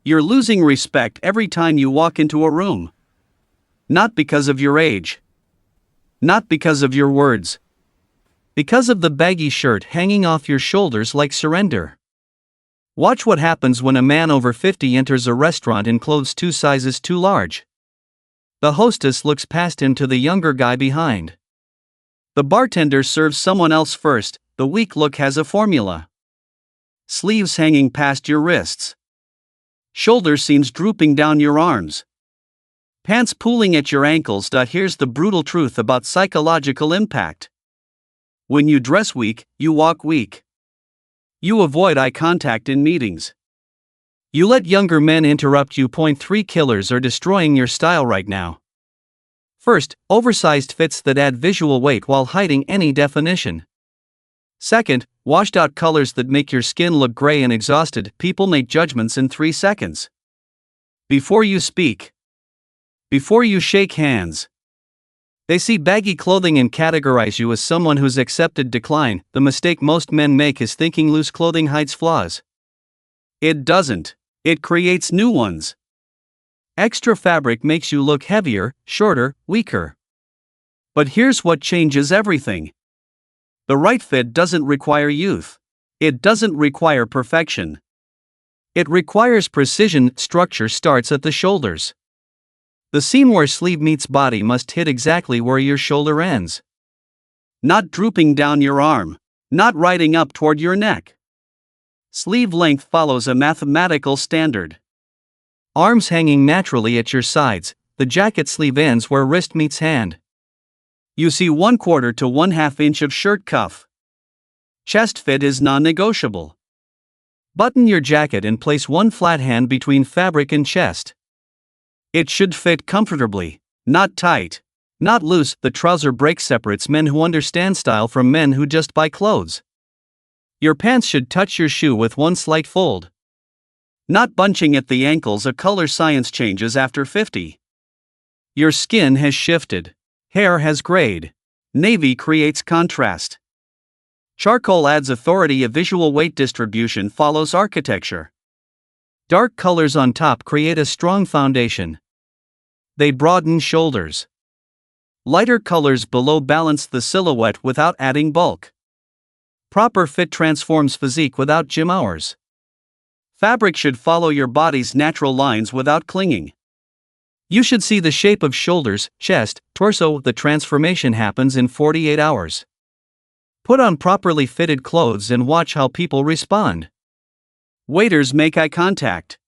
You're losing respect every time you walk into a room. Not because of your age. Not because of your words. Because of the baggy shirt hanging off your shoulders like surrender. Watch what happens when a man over 50 enters a restaurant in clothes 2 sizes too large. The hostess looks past him to the younger guy behind. The bartender serves someone else first. The weak look has a formula. Sleeves hanging past your wrists. Shoulder seams drooping down your arms. Pants pooling at your ankles. Here's the brutal truth about psychological impact. When you dress weak, you walk weak. You avoid eye contact in meetings. You let younger men interrupt you. 3 killers are destroying your style right now. First, oversized fits that add visual weight while hiding any definition. Second, washed out colors that make your skin look gray and exhausted. People make judgments in 3 seconds. Before you speak. Before you shake hands. They see baggy clothing and categorize you as someone who's accepted decline. The mistake most men make is thinking loose clothing hides flaws. It doesn't. It creates new ones. Extra fabric makes you look heavier, shorter, weaker. But here's what changes everything. The right fit doesn't require youth. It doesn't require perfection. It requires precision. Structure starts at the shoulders. The seam where sleeve meets body must hit exactly where your shoulder ends. Not drooping down your arm. Not riding up toward your neck. Sleeve length follows a mathematical standard. Arms hanging naturally at your sides, the jacket sleeve ends where wrist meets hand. You see 1/4 to 1/2 inch of shirt cuff. Chest fit is non-negotiable. Button your jacket and place one flat hand between fabric and chest. It should fit comfortably, not tight, not loose. The trouser break separates men who understand style from men who just buy clothes. Your pants should touch your shoe with one slight fold. Not bunching at the ankles. A color science changes after 50. Your skin has shifted. Hair has grayed. Navy creates contrast. Charcoal adds authority. A visual weight distribution follows architecture. Dark colors on top create a strong foundation. They broaden shoulders. Lighter colors below balance the silhouette without adding bulk. Proper fit transforms physique without gym hours. Fabric should follow your body's natural lines without clinging. You should see the shape of shoulders, chest, torso. The transformation happens in 48 hours. Put on properly fitted clothes and watch how people respond. Waiters make eye contact.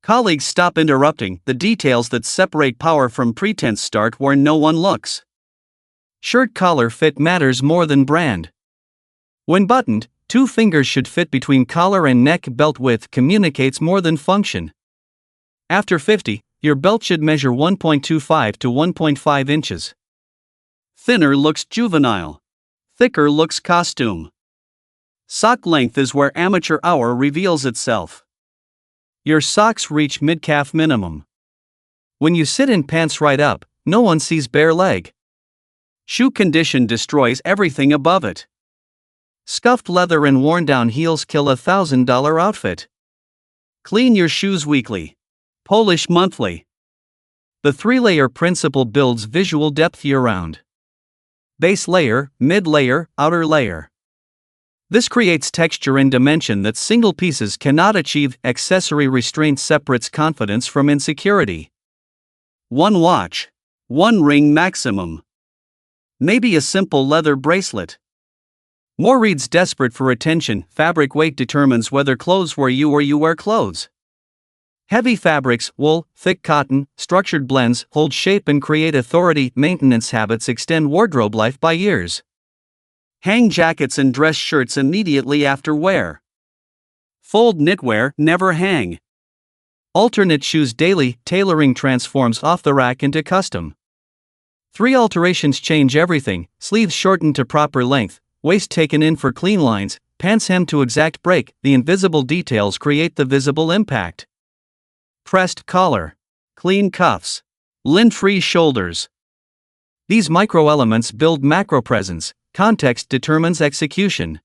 Colleagues stop interrupting. The details that separate power from pretense start where no one looks. Shirt collar fit matters more than brand. When buttoned, 2 fingers should fit between collar and neck. Belt width communicates more than function. After 50, your belt should measure 1.25 to 1.5 inches. Thinner looks juvenile. Thicker looks costume. Sock length is where amateur hour reveals itself. Your socks reach mid-calf minimum. When you sit in pants right up, no one sees bare leg. Shoe condition destroys everything above it. Scuffed leather and worn-down heels kill a $1,000 outfit. Clean your shoes weekly. Polish monthly. The 3-layer principle builds visual depth year-round. Base layer, mid-layer, outer layer. This creates texture and dimension that single pieces cannot achieve. Accessory restraint separates confidence from insecurity. 1 watch. 1 ring maximum. Maybe a simple leather bracelet. More reads desperate for attention. Fabric weight determines whether clothes wear you or you wear clothes. Heavy fabrics, wool, thick cotton, structured blends hold shape and create authority. Maintenance habits extend wardrobe life by years. Hang jackets and dress shirts immediately after wear. Fold knitwear, never hang. Alternate shoes daily. Tailoring transforms off the rack into custom. 3 alterations change everything. Sleeves shortened to proper length, waist taken in for clean lines, pants hemmed to exact break. The invisible details create the visible impact. Pressed collar. Clean cuffs. Lint-free shoulders. These micro-elements build macro presence. Context determines execution.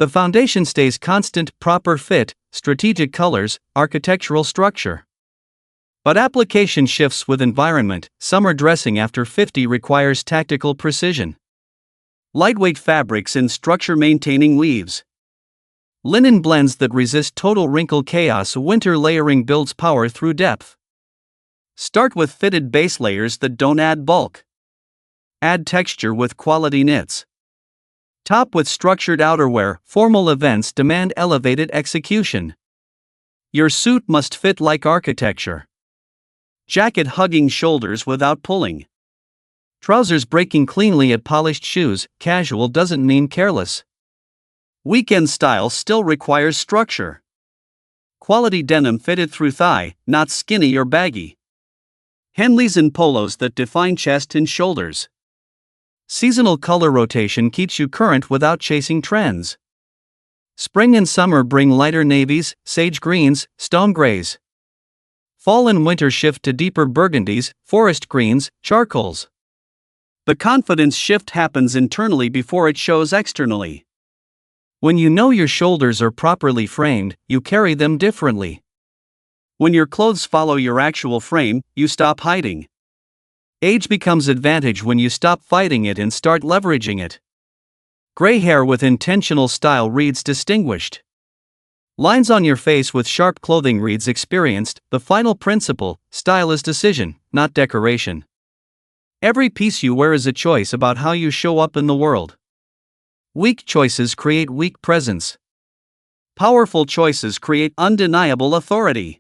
The foundation stays constant, proper fit, strategic colors, architectural structure. But application shifts with environment. Summer dressing after 50 requires tactical precision. Lightweight fabrics in structure-maintaining weaves. Linen blends that resist total wrinkle chaos. Winter layering builds power through depth. Start with fitted base layers that don't add bulk. Add texture with quality knits. Top with structured outerwear. Formal events demand elevated execution. Your suit must fit like architecture. Jacket hugging shoulders without pulling. Trousers breaking cleanly at polished shoes. Casual doesn't mean careless. Weekend style still requires structure. Quality denim fitted through thigh, not skinny or baggy. Henleys and polos that define chest and shoulders. Seasonal color rotation keeps you current without chasing trends. Spring and summer bring lighter navies, sage greens, stone grays. Fall and winter shift to deeper burgundies, forest greens, charcoals. The confidence shift happens internally before it shows externally. When you know your shoulders are properly framed, you carry them differently. When your clothes follow your actual frame, you stop hiding. Age becomes advantage when you stop fighting it and start leveraging it. Gray hair with intentional style reads distinguished. Lines on your face with sharp clothing reads experienced. The final principle: style is decision, not decoration. Every piece you wear is a choice about how you show up in the world. Weak choices create weak presence. Powerful choices create undeniable authority.